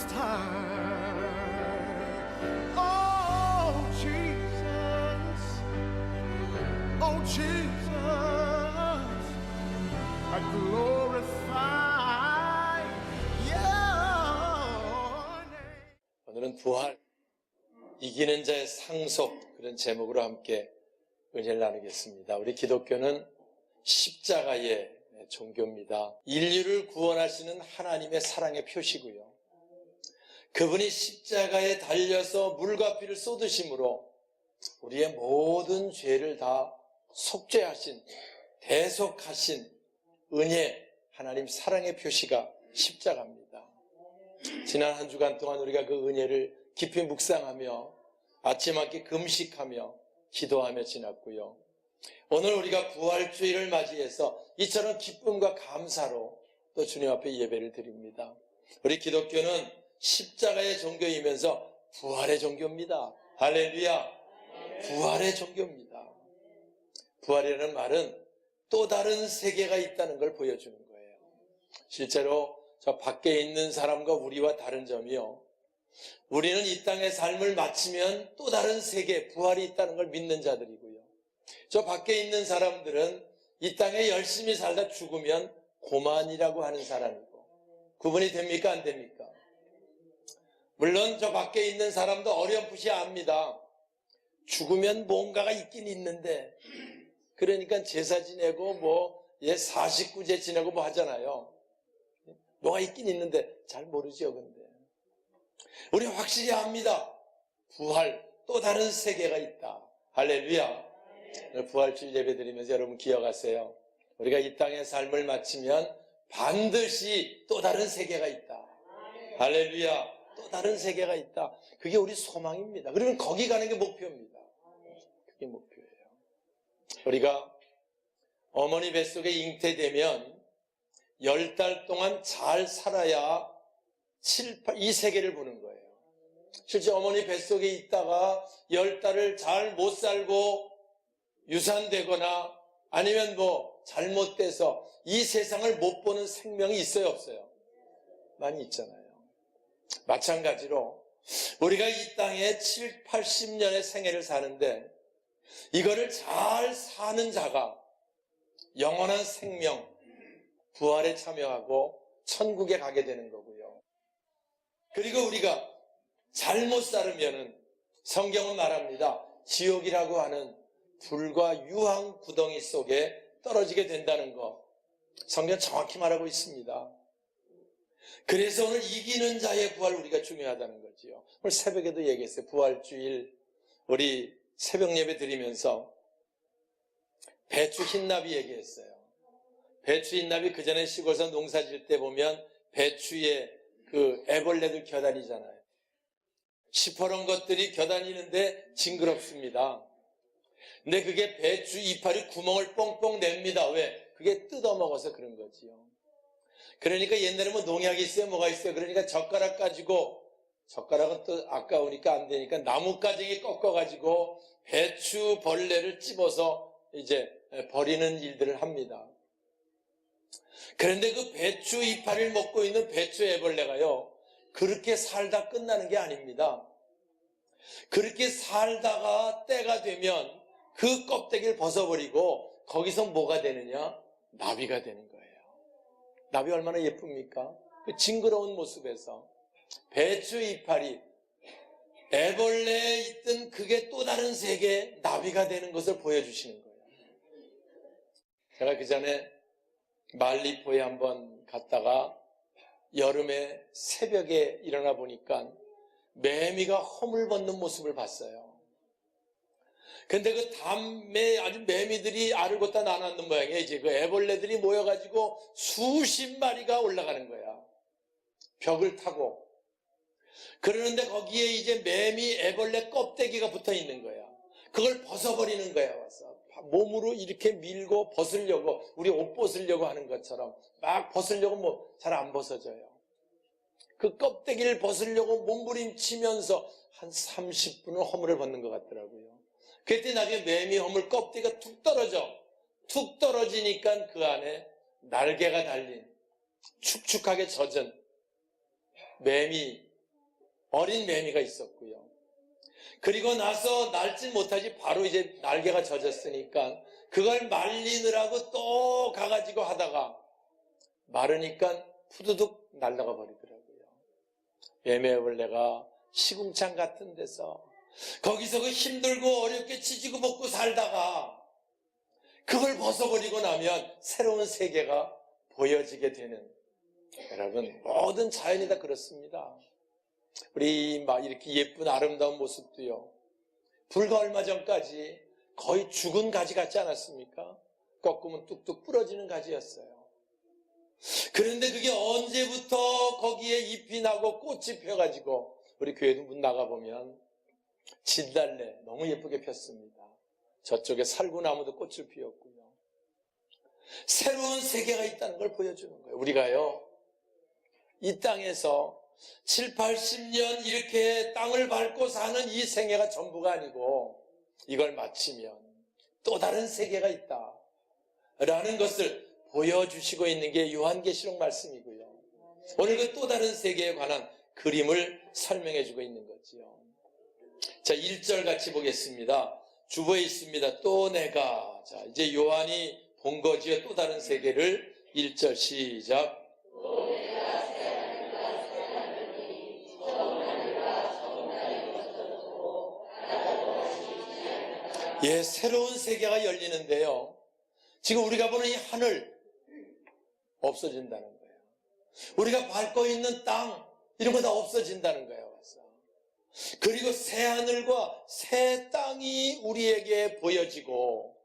this time. Oh, Jesus. Oh, Jesus. I glorify your name. 오늘은 부활, 이기는 자의 상속, 그런 제목으로 함께 은혜를 나누겠습니다. 우리 기독교는 십자가의 종교입니다. 인류를 구원하시는 하나님의 사랑의 표시고요. 그분이 십자가에 달려서 물과 피를 쏟으심으로 우리의 모든 죄를 다 속죄하신, 대속하신 은혜, 하나님 사랑의 표시가 십자가입니다. 지난 한 주간 동안 우리가 그 은혜를 깊이 묵상하며 아침 함께 금식하며 기도하며 지났고요. 오늘 우리가 부활주의를 맞이해서 이처럼 기쁨과 감사로 또 주님 앞에 예배를 드립니다. 우리 기독교는 십자가의 종교이면서 부활의 종교입니다. 할렐루야! 부활의 종교입니다. 부활이라는 말은 또 다른 세계가 있다는 걸 보여주는 거예요. 실제로 저 밖에 있는 사람과 우리와 다른 점이요, 우리는 이 땅의 삶을 마치면 또 다른 세계, 부활이 있다는 걸 믿는 자들이고요. 저 밖에 있는 사람들은 이 땅에 열심히 살다 죽으면 고만이라고 하는 사람이고, 구분이 됩니까? 안 됩니까? 물론 저 밖에 있는 사람도 어렴풋이 압니다. 죽으면 뭔가가 있긴 있는데, 그러니까 제사 지내고 사십구제 지내고 하잖아요. 뭐가 있긴 있는데 잘 모르죠. 근데 우리 확실히 압니다. 부활, 또 다른 세계가 있다. 할렐루야. 부활주일 예배 드리면서 여러분 기억하세요. 우리가 이 땅의 삶을 마치면 반드시 또 다른 세계가 있다. 할렐루야. 또 다른 세계가 있다. 그게 우리 소망입니다. 그러면 거기 가는 게 목표입니다. 그게 목표예요. 우리가 어머니 뱃속에 잉태되면 10달 동안 잘 살아야 이 세계를 보는 거예요. 실제 어머니 뱃속에 있다가 10달을 잘 못 살고 유산되거나 아니면 잘못돼서 이 세상을 못 보는 생명이 있어요, 없어요? 많이 있잖아요. 마찬가지로 우리가 이 땅에 7, 80년의 생애를 사는데 이거를 잘 사는 자가 영원한 생명, 부활에 참여하고 천국에 가게 되는 거고요. 그리고 우리가 잘못 살으면은 성경은 말합니다. 지옥이라고 하는 불과 유황 구덩이 속에 떨어지게 된다는 거. 성경 정확히 말하고 있습니다. 그래서 오늘 이기는 자의 부활 우리가 중요하다는 거지요. 오늘 새벽에도 얘기했어요. 부활주일 우리 새벽 예배 드리면서 배추 흰나비 얘기했어요. 배추 흰나비 그 전에 시골에서 농사 질 때 보면 배추에 그 애벌레들 겨다니잖아요. 시퍼런 것들이 겨다니는데 징그럽습니다. 근데 그게 배추 이파리 구멍을 뻥뻥 냅니다. 왜? 그게 뜯어먹어서 그런 거지요. 그러니까 옛날에 농약이 있어요? 뭐가 있어요? 그러니까 젓가락 가지고, 젓가락은 또 아까우니까 안 되니까 나뭇가지기 꺾어가지고 배추 벌레를 찝어서 이제 버리는 일들을 합니다. 그런데 그 배추 이파리를 먹고 있는 배추 애벌레가요, 그렇게 살다 끝나는 게 아닙니다. 그렇게 살다가 때가 되면 그 껍데기를 벗어버리고 거기서 뭐가 되느냐? 나비가 되는 거예요. 나비 얼마나 예쁩니까? 그 징그러운 모습에서 배추 이파리, 애벌레에 있던 그게 또 다른 세계, 나비가 되는 것을 보여주시는 거예요. 제가 그 전에 말리포에 한번 갔다가 여름에 새벽에 일어나 보니까 매미가 허물 벗는 모습을 봤어요. 근데 그 담에 아주 매미들이 알을 걷다 나눴는 모양이에요. 이제 그 애벌레들이 모여가지고 수십 마리가 올라가는 거야. 벽을 타고. 그러는데 거기에 이제 매미 애벌레 껍데기가 붙어 있는 거야. 그걸 벗어버리는 거야, 와서. 몸으로 이렇게 밀고 벗으려고, 우리 옷 벗으려고 하는 것처럼 막 벗으려고 잘 안 벗어져요. 그 껍데기를 벗으려고 몸부림치면서 한 30분은 허물을 벗는 것 같더라고요. 그때 나중에 매미 허물 껍데기가 툭 떨어져. 툭 떨어지니까 그 안에 날개가 달린 축축하게 젖은 매미 어린 매미가 있었고요. 그리고 나서 날지 못하지 바로 이제 날개가 젖었으니까 그걸 말리느라고 또 가가지고 하다가 마르니까 푸드득 날아가 버리더라고요. 애매벌레가 시궁창 같은 데서 거기서 그 힘들고 어렵게 지지고 볶고 살다가 그걸 벗어버리고 나면 새로운 세계가 보여지게 되는, 여러분 모든 자연이 다 그렇습니다. 우리 막 이렇게 예쁜 아름다운 모습도요, 불과 얼마 전까지 거의 죽은 가지 같지 않았습니까? 꺾으면 뚝뚝 부러지는 가지였어요. 그런데 그게 언제부터 거기에 잎이 나고 꽃이 펴가지고, 우리 교회도 문 나가보면 진달래 너무 예쁘게 폈습니다. 저쪽에 살구나무도 꽃을 피웠고요. 새로운 세계가 있다는 걸 보여주는 거예요. 우리가요, 이 땅에서 7, 80년 이렇게 땅을 밟고 사는 이 생애가 전부가 아니고, 이걸 마치면 또 다른 세계가 있다 라는 것을 보여주시고 있는 게 요한계시록 말씀이고요. 오늘 그 또 다른 세계에 관한 그림을 설명해 주고 있는 거지요. 자, 1절 같이 보겠습니다. 주보에 있습니다. 또 내가. 자, 이제 요한이 본 거지요. 또 다른 세계를. 1절 시작. 예, 새로운 세계가 열리는데요. 지금 우리가 보는 이 하늘 없어진다는 거예요. 우리가 밟고 있는 땅 이런 거 다 없어진다는 거예요. 그리고 새 하늘과 새 땅이 우리에게 보여지고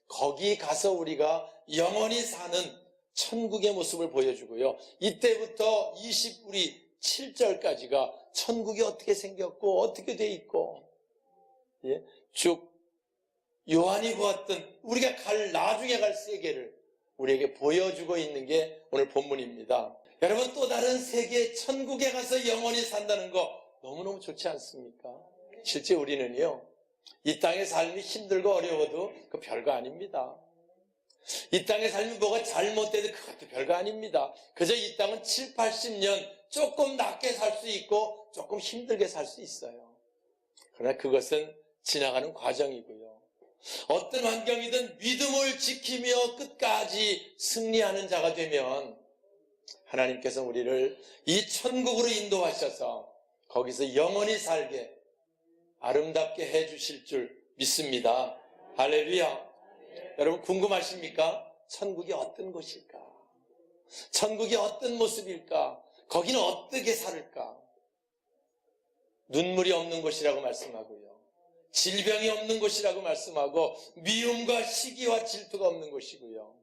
거기 가서 우리가 영원히 사는 천국의 모습을 보여주고요. 이때부터 우리 7절까지가 천국이 어떻게 생겼고 어떻게 돼 있고, 예, 쭉 요한이 보았던 우리가 나중에 갈 세계를 우리에게 보여주고 있는 게 오늘 본문입니다. 여러분, 또 다른 세계 천국에 가서 영원히 산다는 거 너무너무 좋지 않습니까? 실제 우리는요, 이 땅의 삶이 힘들고 어려워도 그 별거 아닙니다. 이 땅의 삶이 뭐가 잘못돼도 그것도 별거 아닙니다. 그저 이 땅은 7, 80년 조금 낮게 살 수 있고 조금 힘들게 살 수 있어요. 그러나 그것은 지나가는 과정이고요. 어떤 환경이든 믿음을 지키며 끝까지 승리하는 자가 되면 하나님께서 우리를 이 천국으로 인도하셔서 거기서 영원히 살게 아름답게 해주실 줄 믿습니다. 할렐루야. 여러분 궁금하십니까? 천국이 어떤 곳일까? 천국이 어떤 모습일까? 거기는 어떻게 살을까? 눈물이 없는 곳이라고 말씀하고요, 질병이 없는 곳이라고 말씀하고, 미움과 시기와 질투가 없는 곳이고요,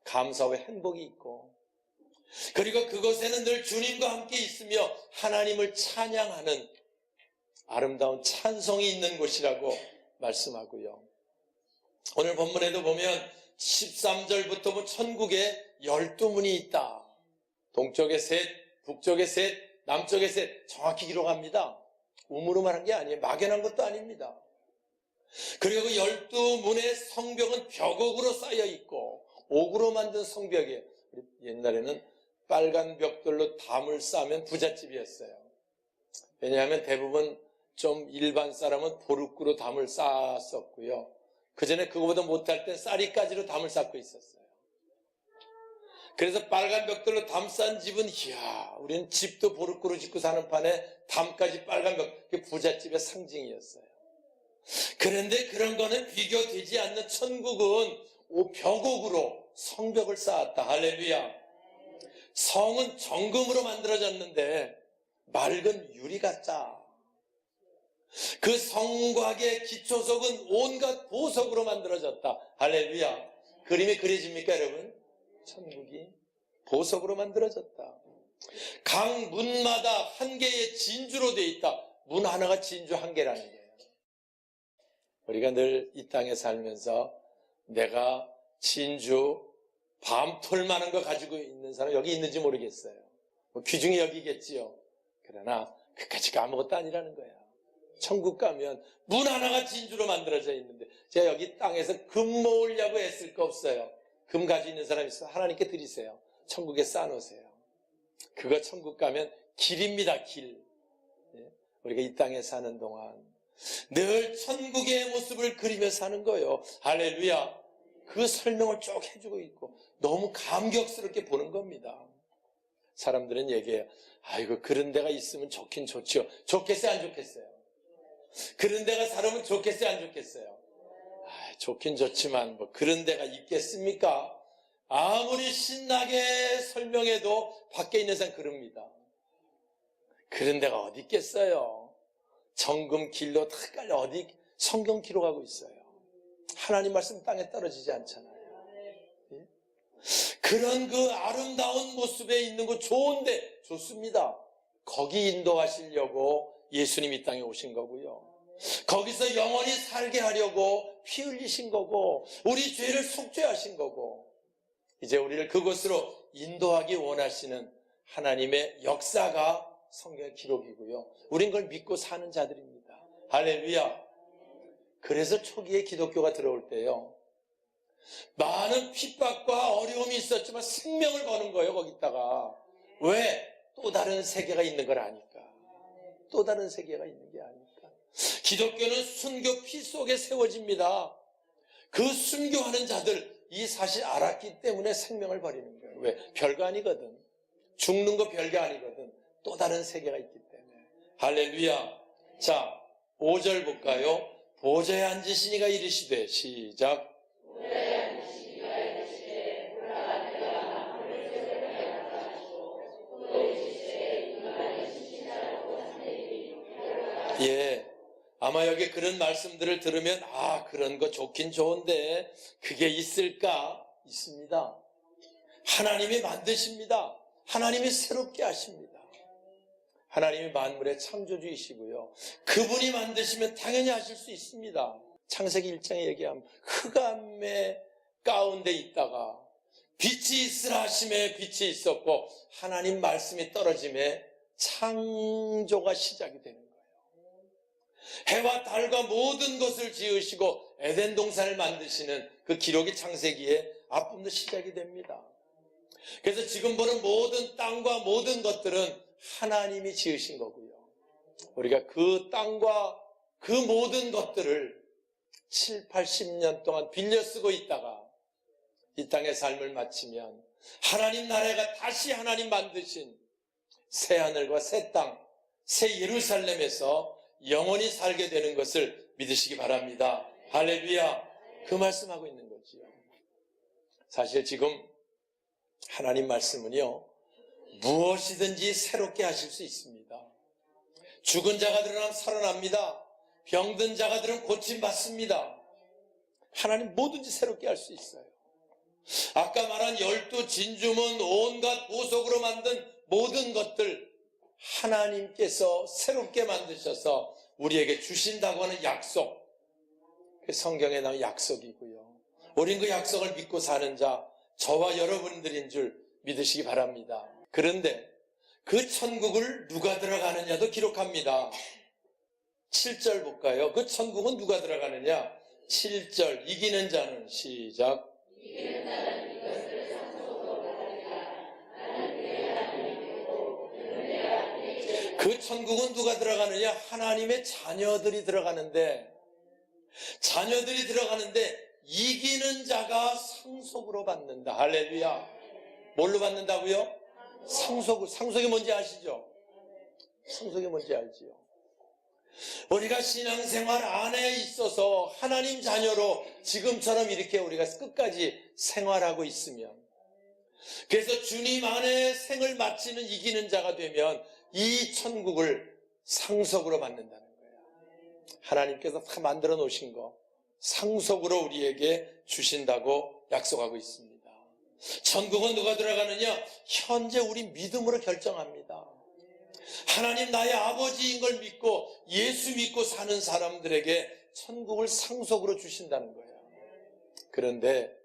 감사와 행복이 있고, 그리고 그곳에는 늘 주님과 함께 있으며 하나님을 찬양하는 아름다운 찬송이 있는 곳이라고 말씀하고요. 오늘 본문에도 보면 13절부터 보면 천국에 12문이 있다. 동쪽에 셋, 북쪽에 셋, 남쪽에 셋, 정확히 기록합니다. 우물우물 한 게 아니에요. 막연한 것도 아닙니다. 그리고 그 12문의 성벽은 벽옥으로 쌓여 있고 옥으로 만든 성벽이에요. 옛날에는 빨간 벽돌로 담을 쌓으면 부잣집이었어요. 왜냐하면 대부분 좀 일반 사람은 보루꾸로 담을 쌓았었고요. 그 전에 그거보다 못할 땐 쌀이까지로 담을 쌓고 있었어요. 그래서 빨간 벽돌로 담 쌓은 집은, 이야, 우리는 집도 보루꾸로 짓고 사는 판에 담까지 빨간 벽, 그게 부잣집의 상징이었어요. 그런데 그런 거는 비교되지 않는 천국은 벽옥으로 성벽을 쌓았다. 할렐루야. 성은 정금으로 만들어졌는데 맑은 유리 같다. 그 성곽의 기초석은 온갖 보석으로 만들어졌다. 할렐루야. 그림이 그려집니까, 여러분? 천국이 보석으로 만들어졌다. 각 문마다 한 개의 진주로 되어 있다. 문 하나가 진주 한 개라는 거예요. 우리가 늘 이 땅에 살면서 내가 진주 밤톨 많은 거 가지고 있는 사람 여기 있는지 모르겠어요. 뭐 귀중히 여기겠지요. 그러나 그까지가 아무것도 아니라는 거야. 천국 가면 문 하나가 진주로 만들어져 있는데, 제가 여기 땅에서 금 모으려고 애쓸 거 없어요. 금 가지고 있는 사람 있어요. 하나님께 드리세요. 천국에 쌓아놓으세요. 그거 천국 가면 길입니다. 길. 우리가 이 땅에 사는 동안 늘 천국의 모습을 그리며 사는 거예요. 할렐루야. 그 설명을 쭉 해주고 있고 너무 감격스럽게 보는 겁니다. 사람들은 얘기해요. 아이고 그런 데가 있으면 좋긴 좋죠. 좋겠어요 안 좋겠어요? 그런 데가 살면 좋겠어요 안 좋겠어요? 좋긴 좋지만 뭐 그런 데가 있겠습니까? 아무리 신나게 설명해도 밖에 있는 사람 그럽니다. 그런 데가 어디 있겠어요? 정금 길로 다 깔려 어디 성경 기록하고 있어요. 하나님 말씀 땅에 떨어지지 않잖아요. 예? 그런 그 아름다운 모습에 있는 거 좋은데 좋습니다. 거기 인도하시려고 예수님 이 땅에 오신 거고요. 거기서 영원히 살게 하려고 피 흘리신 거고 우리 죄를 속죄하신 거고 이제 우리를 그곳으로 인도하기 원하시는 하나님의 역사가 성경의 기록이고요. 우린 그걸 믿고 사는 자들입니다. 할렐루야. 그래서 초기에 기독교가 들어올 때요. 많은 핍박과 어려움이 있었지만 생명을 거는 거예요. 거기다가. 왜? 또 다른 세계가 있는 걸 아니까. 또 다른 세계가 있는 게 아니까. 기독교는 순교 피 속에 세워집니다. 그 순교하는 자들 이 사실 알았기 때문에 생명을 버리는 거예요. 왜? 별거 아니거든. 죽는 거 별거 아니거든. 또 다른 세계가 있기 때문에. 할렐루야. 자, 5절 볼까요? 보좌에 앉으시니가 이르시되 시작. 예. 아마 여기 그런 말씀들을 들으면 그런 거 좋긴 좋은데 그게 있을까? 있습니다. 하나님이 만드십니다. 하나님이 새롭게 하십니다. 하나님이 만물의 창조주이시고요. 그분이 만드시면 당연히 하실 수 있습니다. 창세기 1장에 얘기하면 흑암의 가운데 있다가 빛이 있으라 하심에 빛이 있었고 하나님 말씀이 떨어짐에 창조가 시작이 되는 거예요. 해와 달과 모든 것을 지으시고 에덴 동산을 만드시는 그 기록이 창세기에 앞부분도 시작이 됩니다. 그래서 지금 보는 모든 땅과 모든 것들은 하나님이 지으신 거고요. 우리가 그 땅과 그 모든 것들을 7, 80년 동안 빌려 쓰고 있다가 이 땅의 삶을 마치면 하나님 나라가 다시 하나님 만드신 새 하늘과 새 땅, 새 예루살렘에서 영원히 살게 되는 것을 믿으시기 바랍니다. 할렐루야. 그 말씀하고 있는 거지요. 사실 지금 하나님 말씀은요, 무엇이든지 새롭게 하실 수 있습니다. 죽은 자가 드러나면 살아납니다. 병든 자가들은 고침받습니다. 하나님 뭐든지 새롭게 할 수 있어요. 아까 말한 12진주문 온갖 보석으로 만든 모든 것들 하나님께서 새롭게 만드셔서 우리에게 주신다고 하는 약속, 그 성경에 나온 약속이고요. 우린 그 약속을 믿고 사는 자, 저와 여러분들인 줄 믿으시기 바랍니다. 그런데 그 천국을 누가 들어가느냐도 기록합니다. 7절 볼까요? 그 천국은 누가 들어가느냐? 7절 이기는 자는 시작. 이기는 자는 이것을 상속으로 받으리라. 나는 그의 하나님이 되고 그는 내 하나님이 되고. 그 천국은 누가 들어가느냐? 하나님의 자녀들이 들어가는데 이기는 자가 상속으로 받는다. 할렐루야. 뭘로 받는다고요? 상속이 뭔지 아시죠? 상속이 뭔지 알지요? 우리가 신앙생활 안에 있어서 하나님 자녀로 지금처럼 이렇게 우리가 끝까지 생활하고 있으면, 그래서 주님 안에 생을 마치는 이기는 자가 되면 이 천국을 상속으로 받는다는 거예요. 하나님께서 다 만들어 놓으신 거 상속으로 우리에게 주신다고 약속하고 있습니다. 천국은 누가 들어가느냐? 현재 우리 믿음으로 결정합니다. 하나님 나의 아버지인 걸 믿고 예수 믿고 사는 사람들에게 천국을 상속으로 주신다는 거예요. 그런데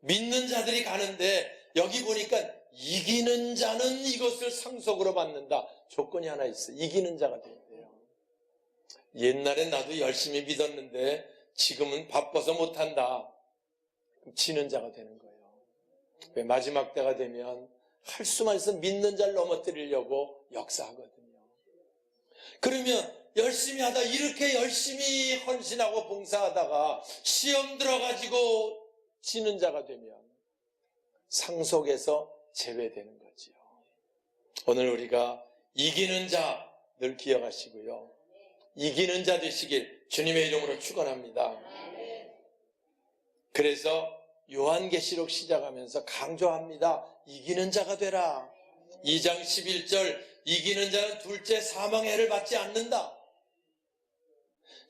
믿는 자들이 가는데 여기 보니까 이기는 자는 이것을 상속으로 받는다. 조건이 하나 있어요. 이기는 자가 돼야 돼요. 옛날엔 나도 열심히 믿었는데 지금은 바빠서 못한다. 그럼 지는 자가 되는 거예요. 왜? 마지막 때가 되면 할 수만 있으면 믿는 자를 넘어뜨리려고 역사하거든요. 그러면 열심히 하다 이렇게 열심히 헌신하고 봉사하다가 시험 들어가지고 지는 자가 되면 상속에서 제외되는 거지요. 오늘 우리가 이기는 자 늘 기억하시고요. 이기는 자 되시길 주님의 이름으로 축원합니다. 그래서 요한계시록 시작하면서 강조합니다. 이기는 자가 되라. 2장 11절 이기는 자는 둘째 사망의 해를 받지 않는다.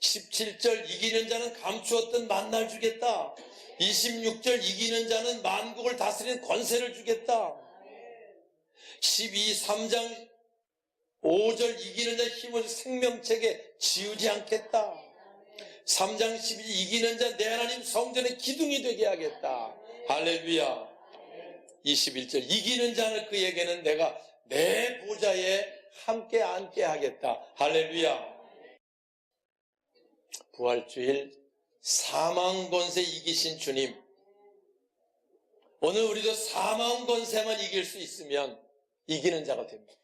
17절 이기는 자는 감추었던 만나를 주겠다. 26절 이기는 자는 만국을 다스리는 권세를 주겠다. 3장 5절 이기는 자 힘을 생명책에 지우지 않겠다. 3장 12절 이기는 자 내 하나님 성전의 기둥이 되게 하겠다. 할렐루야. 21절 이기는 자는 그에게는 내가 내 보좌에 함께 앉게 하겠다. 할렐루야. 부활주일 사망 권세 이기신 주님, 오늘 우리도 사망 권세만 이길 수 있으면 이기는 자가 됩니다.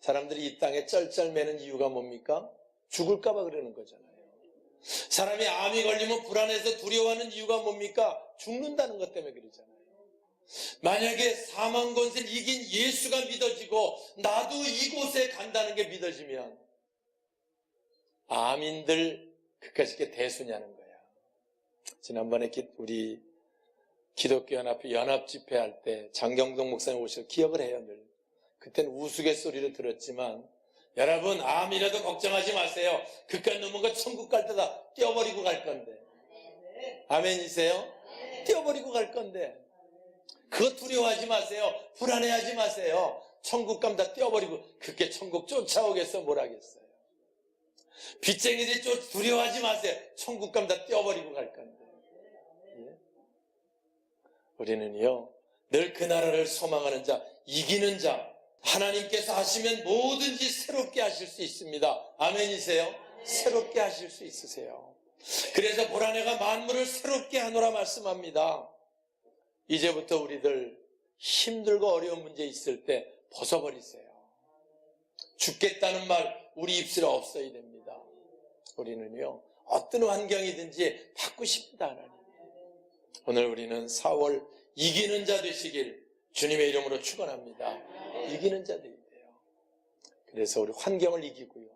사람들이 이 땅에 쩔쩔매는 이유가 뭡니까? 죽을까 봐 그러는 거잖아요. 사람이 암이 걸리면 불안해서 두려워하는 이유가 뭡니까? 죽는다는 것 때문에 그러잖아요. 만약에 사망 권세를 이긴 예수가 믿어지고 나도 이곳에 간다는 게 믿어지면 암인들 그까짓 게 대수냐는 거야. 지난번에 우리 기독교 연합 집회할 때 장경동 목사님 오셔서 기억을 해요. 늘. 그때는 우스갯소리로 들었지만 여러분 암이라도 걱정하지 마세요. 그깟 놈은 거 천국 갈 때다 떼어버리고 갈 건데. 아멘이세요? 떼어버리고 갈 건데. 그거 두려워하지 마세요. 불안해하지 마세요. 천국 가면 다 떼어버리고 그렇게 천국 쫓아오겠어 뭘 하겠어요. 빚쟁이들 두려워하지 마세요. 천국 가면 다 떼어버리고 갈 건데. 예? 우리는요 늘 그 나라를 소망하는 자, 이기는 자, 하나님께서 하시면 뭐든지 새롭게 하실 수 있습니다. 아멘이세요? 새롭게 하실 수 있으세요. 그래서 보라내가 만물을 새롭게 하노라 말씀합니다. 이제부터 우리들 힘들고 어려운 문제 있을 때 벗어버리세요. 죽겠다는 말 우리 입술에 없어야 됩니다. 우리는요 어떤 환경이든지 받고 싶다 하나님. 오늘 우리는 4월 이기는 자 되시길 주님의 이름으로 축원합니다. 이기는 자 되어야 돼요. 그래서 우리 환경을 이기고요,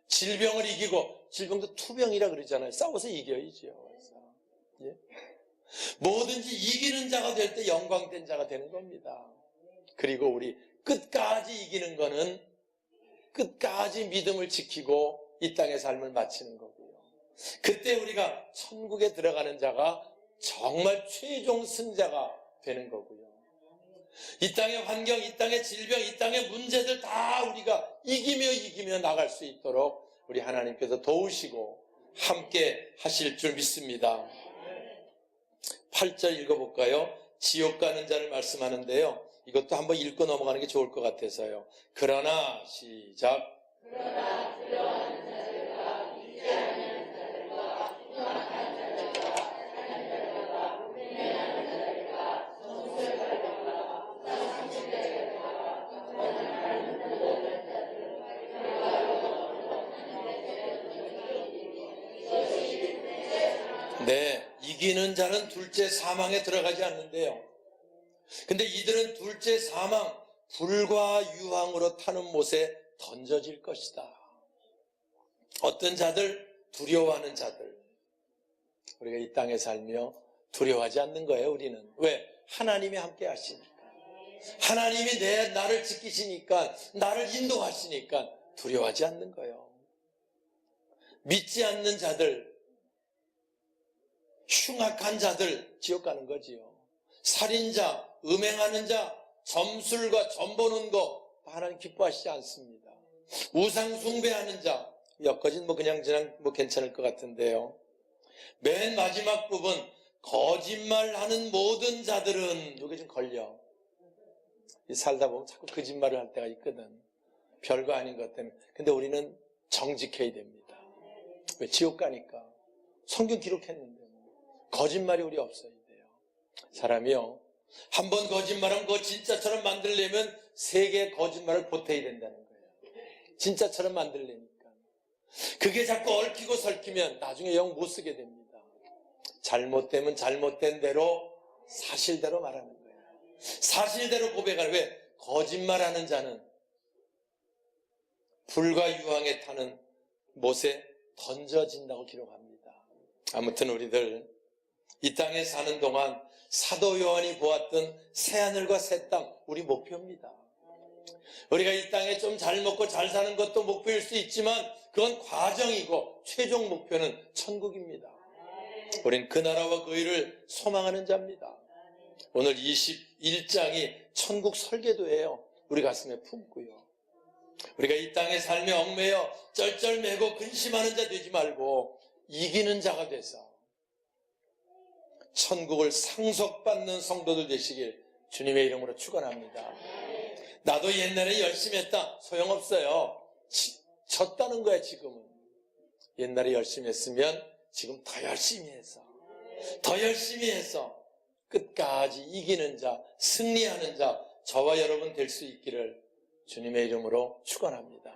질병을 이기고, 질병도 투병이라 그러잖아요. 싸워서 이겨야죠. 예? 뭐든지 이기는 자가 될 때 영광된 자가 되는 겁니다. 그리고 우리 끝까지 이기는 거는 끝까지 믿음을 지키고 이 땅의 삶을 마치는 거고요. 그때 우리가 천국에 들어가는 자가 정말 최종 승자가 되는 거고요. 이 땅의 환경, 이 땅의 질병, 이 땅의 문제들 다 우리가 이기며 나갈 수 있도록 우리 하나님께서 도우시고 함께 하실 줄 믿습니다. 8절 읽어볼까요? 지옥 가는 자를 말씀하는데요. 이것도 한번 읽고 넘어가는 게 좋을 것 같아서요. 그러나 시작. 그러나 들어가는 자들과 믿지 않는 자들과 흉악한 자들과 사는 자들과 불행한 자들과 정술 자들과 부상신 자들과 원하는 모든 자들과 네, 이기는 자는 둘째 사망에 들어가지 않는데요. 근데 이들은 둘째 사망, 불과 유황으로 타는 못에 던져질 것이다. 어떤 자들? 두려워하는 자들. 우리가 이 땅에 살며 두려워하지 않는 거예요, 우리는. 왜? 하나님이 함께 하시니까. 하나님이 나를 지키시니까, 나를 인도하시니까 두려워하지 않는 거예요. 믿지 않는 자들, 흉악한 자들, 지옥 가는 거지요. 살인자, 음행하는 자, 점술과 점보는 거 하나님 기뻐하시지 않습니다. 우상 숭배하는 자, 여기까지는 그냥 괜찮을 것 같은데요. 맨 마지막 부분, 거짓말하는 모든 자들은 여기 좀 걸려. 살다 보면 자꾸 거짓말을 할 때가 있거든. 별거 아닌 것 때문에. 근데 우리는 정직해야 됩니다. 왜? 지옥 가니까. 성경 기록했는데 거짓말이 우리 없어야 돼요. 사람이요, 한 번 거짓말하면 그거 진짜처럼 만들려면 3개의 거짓말을 보태야 된다는 거예요. 진짜처럼 만들려니까. 그게 자꾸 얽히고 설키면 나중에 영 못 쓰게 됩니다. 잘못되면 잘못된 대로 사실대로 말하는 거예요. 사실대로 고백하는. 왜? 거짓말하는 자는 불과 유황에 타는 못에 던져진다고 기록합니다. 아무튼 우리들 이 땅에 사는 동안 사도 요한이 보았던 새하늘과 새 땅, 우리 목표입니다. 우리가 이 땅에 좀 잘 먹고 잘 사는 것도 목표일 수 있지만 그건 과정이고 최종 목표는 천국입니다. 우린 그 나라와 그 일을 소망하는 자입니다. 오늘 21장이 천국 설계도예요. 우리 가슴에 품고요. 우리가 이 땅에 살며 얽매여 쩔쩔매고 근심하는 자 되지 말고 이기는 자가 돼서 천국을 상속받는 성도들 되시길 주님의 이름으로 축원합니다. 나도 옛날에 열심히 했다. 소용없어요. 졌다는 거야 지금은. 옛날에 열심히 했으면 지금 더 열심히 해서 끝까지 이기는 자, 승리하는 자, 저와 여러분 될 수 있기를 주님의 이름으로 축원합니다.